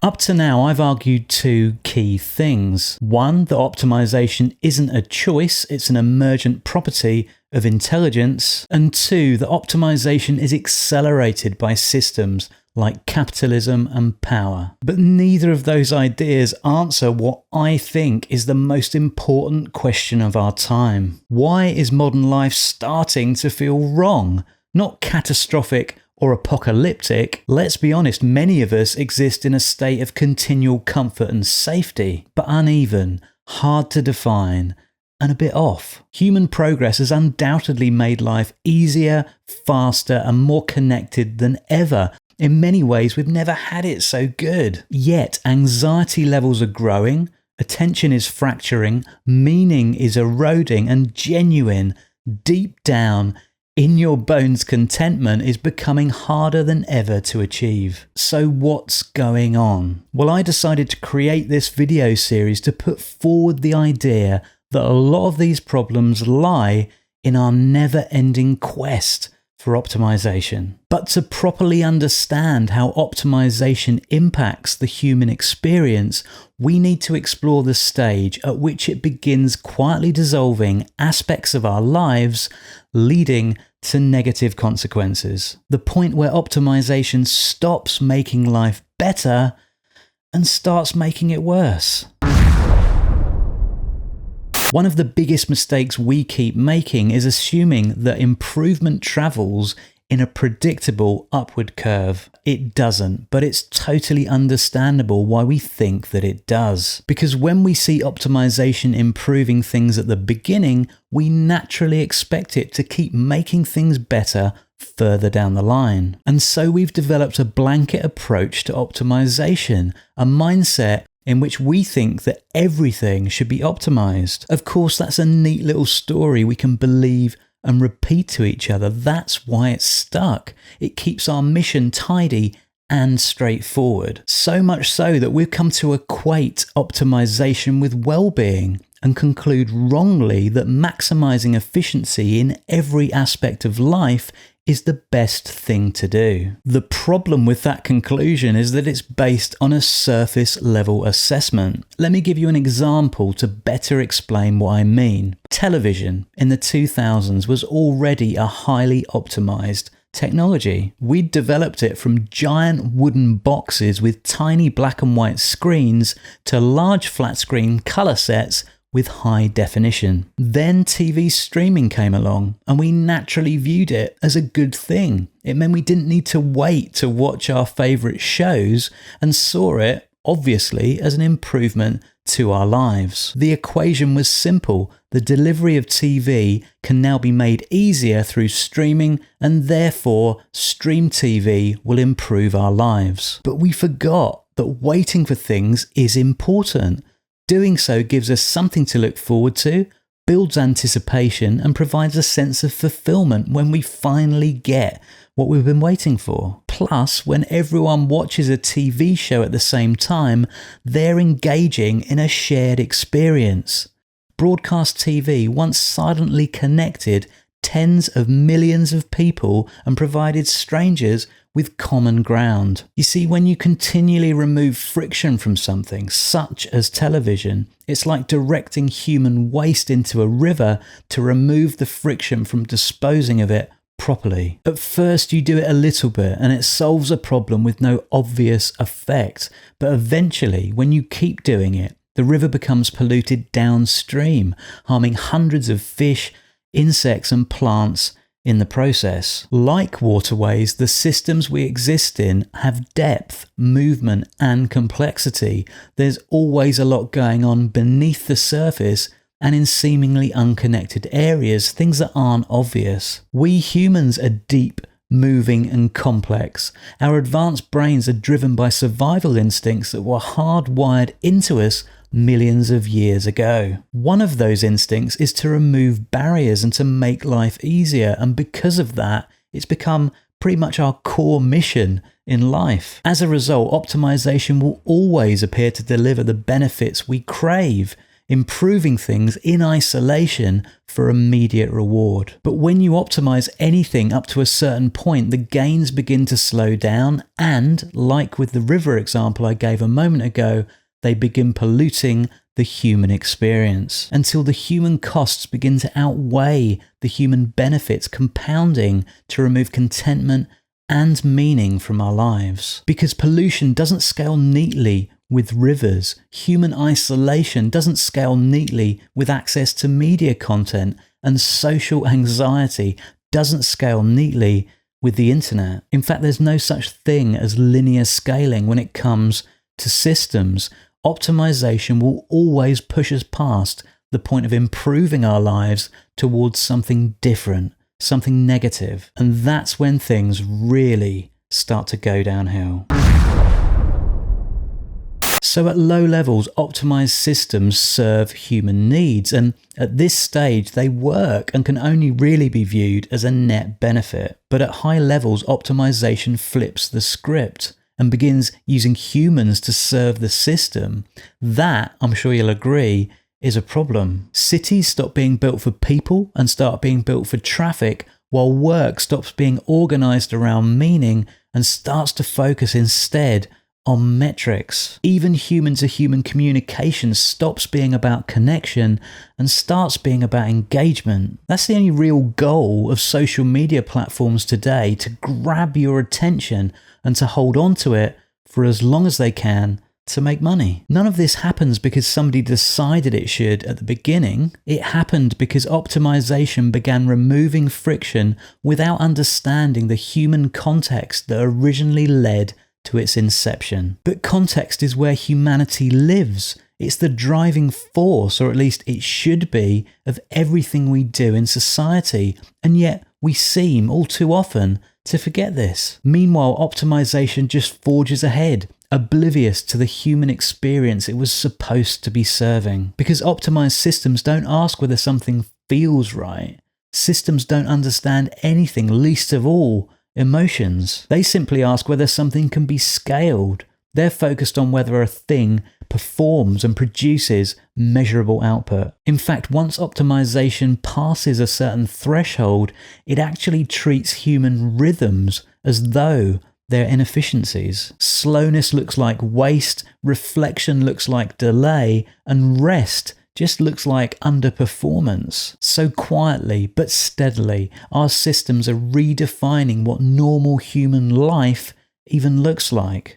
Up to now, I've argued two key things. One, that optimization isn't a choice, it's an emergent property of intelligence. And two, that optimization is accelerated by systems like capitalism and power. But neither of those ideas answer what I think is the most important question of our time. Why is modern life starting to feel wrong? Not catastrophic or apocalyptic. Let's be honest, many of us exist in a state of continual comfort and safety, but uneven, hard to define, and a bit off. Human progress has undoubtedly made life easier, faster, and more connected than ever. In many ways, we've never had it so good. Yet, anxiety levels are growing, attention is fracturing, meaning is eroding, and genuine, deep down, in your bones contentment is becoming harder than ever to achieve. So what's going on? Well, I decided to create this video series to put forward the idea that a lot of these problems lie in our never-ending quest for optimization. But to properly understand how optimization impacts the human experience, we need to explore the stage at which it begins quietly dissolving aspects of our lives, leading to negative consequences. The point where optimization stops making life better and starts making it worse. One of the biggest mistakes we keep making is assuming that improvement travels in a predictable upward curve. It doesn't, but it's totally understandable why we think that it does. Because when we see optimization improving things at the beginning, we naturally expect it to keep making things better further down the line. And so we've developed a blanket approach to optimization, a mindset in which we think that everything should be optimized. Of course, that's a neat little story we can believe and repeat to each other. That's why it's stuck. It keeps our mission tidy and straightforward. So much so that we've come to equate optimization with well-being and conclude wrongly that maximizing efficiency in every aspect of life is the best thing to do. The problem with that conclusion is that it's based on a surface level assessment. Let me give you an example to better explain what I mean. Television in the 2000s was already a highly optimized technology. We'd developed it from giant wooden boxes with tiny black and white screens to large flat screen color sets with high definition. Then TV streaming came along and we naturally viewed it as a good thing. It meant we didn't need to wait to watch our favourite shows and saw it, obviously, as an improvement to our lives. The equation was simple. The delivery of TV can now be made easier through streaming, and therefore stream TV will improve our lives. But we forgot that waiting for things is important. Doing so gives us something to look forward to, builds anticipation, and provides a sense of fulfillment when we finally get what we've been waiting for. Plus, when everyone watches a TV show at the same time, they're engaging in a shared experience. Broadcast TV once silently connected tens of millions of people and provided strangers with common ground. You see, when you continually remove friction from something, such as television, it's like directing human waste into a river to remove the friction from disposing of it properly. At first you do it a little bit and it solves a problem with no obvious effect, but eventually, when you keep doing it, the river becomes polluted downstream, harming hundreds of fish, insects and plants in the process. Like waterways, the systems we exist in have depth, movement and complexity. There's always a lot going on beneath the surface and in seemingly unconnected areas, things that aren't obvious. We humans are deep, moving and complex. Our advanced brains are driven by survival instincts that were hardwired into us millions of years ago. One of those instincts is to remove barriers and to make life easier, and because of that, it's become pretty much our core mission in life. As a result, optimization will always appear to deliver the benefits we crave. improving things in isolation for immediate reward. But when you optimize anything up to a certain point, the gains begin to slow down and, like with the river example I gave a moment ago, they begin polluting the human experience until the human costs begin to outweigh the human benefits, compounding to remove contentment and meaning from our lives. Because pollution doesn't scale neatly with rivers, human isolation doesn't scale neatly with access to media content, and social anxiety doesn't scale neatly with the internet. In fact, there's no such thing as linear scaling when it comes to systems. Optimization will always push us past the point of improving our lives towards something different, something negative. And that's when things really start to go downhill. So at low levels, optimized systems serve human needs. And at this stage, they work and can only really be viewed as a net benefit. But at high levels, optimization flips the script and begins using humans to serve the system. That, I'm sure you'll agree, is a problem. Cities stop being built for people and start being built for traffic, while work stops being organized around meaning and starts to focus instead on metrics. Even human-to-human communication stops being about connection and starts being about engagement. That's the only real goal of social media platforms today, to grab your attention and to hold on to it for as long as they can to make money. None of this happens because somebody decided it should at the beginning. It happened because optimization began removing friction without understanding the human context that originally led to its inception. But context is where humanity lives. It's the driving force, or at least it should be, of everything we do in society. And yet we seem all too often to forget this. Meanwhile, optimization just forges ahead, oblivious to the human experience it was supposed to be serving. Because optimized systems don't ask whether something feels right. Systems don't understand anything, least of all emotions. They simply ask whether something can be scaled. They're focused on whether a thing performs and produces measurable output. In fact, once optimization passes a certain threshold, it actually treats human rhythms as though they're inefficiencies. Slowness looks like waste, reflection looks like delay, and rest just looks like underperformance. So quietly but steadily, our systems are redefining what normal human life even looks like.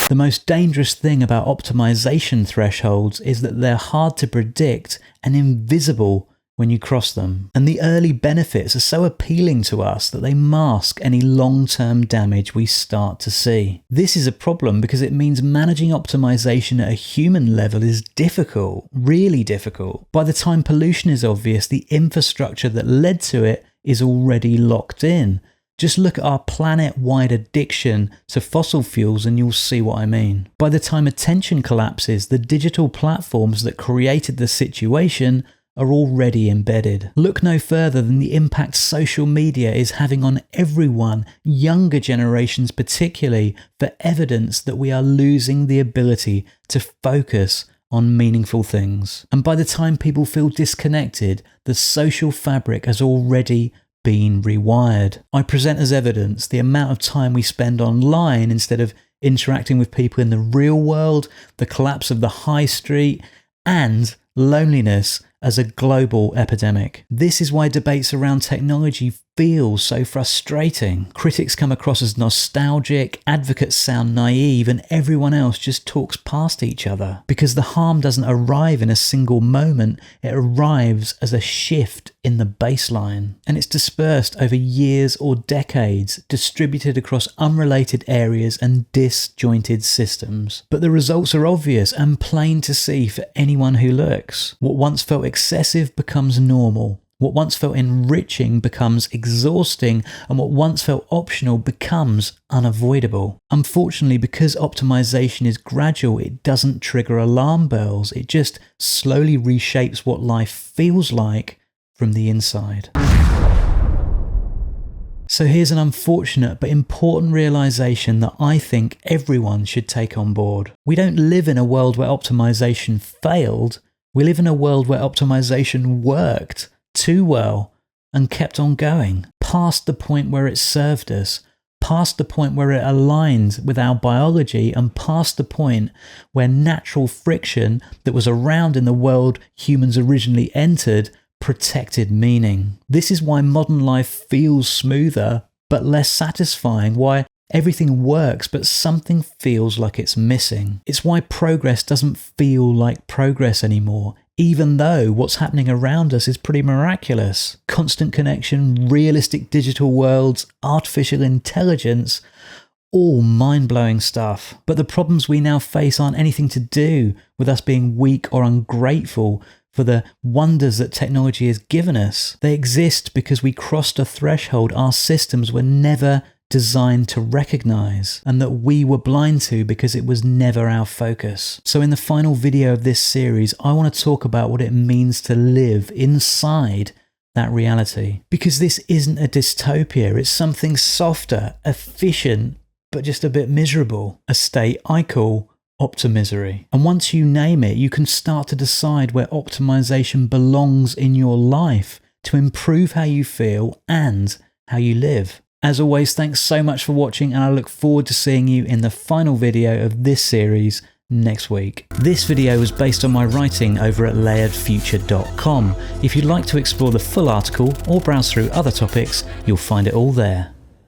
The most dangerous thing about optimization thresholds is that they're hard to predict and invisible when you cross them. And the early benefits are so appealing to us that they mask any long-term damage we start to see. This is a problem because it means managing optimization at a human level is difficult, really difficult. By the time pollution is obvious, the infrastructure that led to it is already locked in. Just look at our planet-wide addiction to fossil fuels and you'll see what I mean. By the time attention collapses, the digital platforms that created the situation are already embedded. Look no further than the impact social media is having on everyone, younger generations particularly, for evidence that we are losing the ability to focus on meaningful things. And by the time people feel disconnected, the social fabric has already been rewired. I present as evidence the amount of time we spend online instead of interacting with people in the real world, the collapse of the high street, and loneliness as a global epidemic. This is why debates around technology feel so frustrating. Critics come across as nostalgic, advocates sound naive, and everyone else just talks past each other. Because the harm doesn't arrive in a single moment, it arrives as a shift in the baseline. And it's dispersed over years or decades, distributed across unrelated areas and disjointed systems. But the results are obvious and plain to see for anyone who looks. What once felt excessive becomes normal. What once felt enriching becomes exhausting, and what once felt optional becomes unavoidable. Unfortunately, because optimization is gradual, it doesn't trigger alarm bells. It just slowly reshapes what life feels like from the inside. So here's an unfortunate but important realization that I think everyone should take on board. We don't live in a world where optimization failed. We live in a world where optimization worked too well and kept on going, past the point where it served us, past the point where it aligned with our biology, and past the point where natural friction that was around in the world humans originally entered protected meaning. This is why modern life feels smoother but less satisfying, why everything works but something feels like it's missing. It's why progress doesn't feel like progress anymore, even though what's happening around us is pretty miraculous. Constant connection, realistic digital worlds, artificial intelligence, all mind-blowing stuff. But the problems we now face aren't anything to do with us being weak or ungrateful for the wonders that technology has given us. They exist because we crossed a threshold our systems were never designed to recognize, and that we were blind to because it was never our focus. So in the final video of this series, I want to talk about what it means to live inside that reality. Because this isn't a dystopia, it's something softer, efficient, but just a bit miserable. A state I call Optimisery. And once you name it, you can start to decide where optimization belongs in your life to improve how you feel and how you live. As always, thanks so much for watching, and I look forward to seeing you in the final video of this series next week. This video was based on my writing over at layeredfuture.com. If you'd like to explore the full article or browse through other topics, you'll find it all there.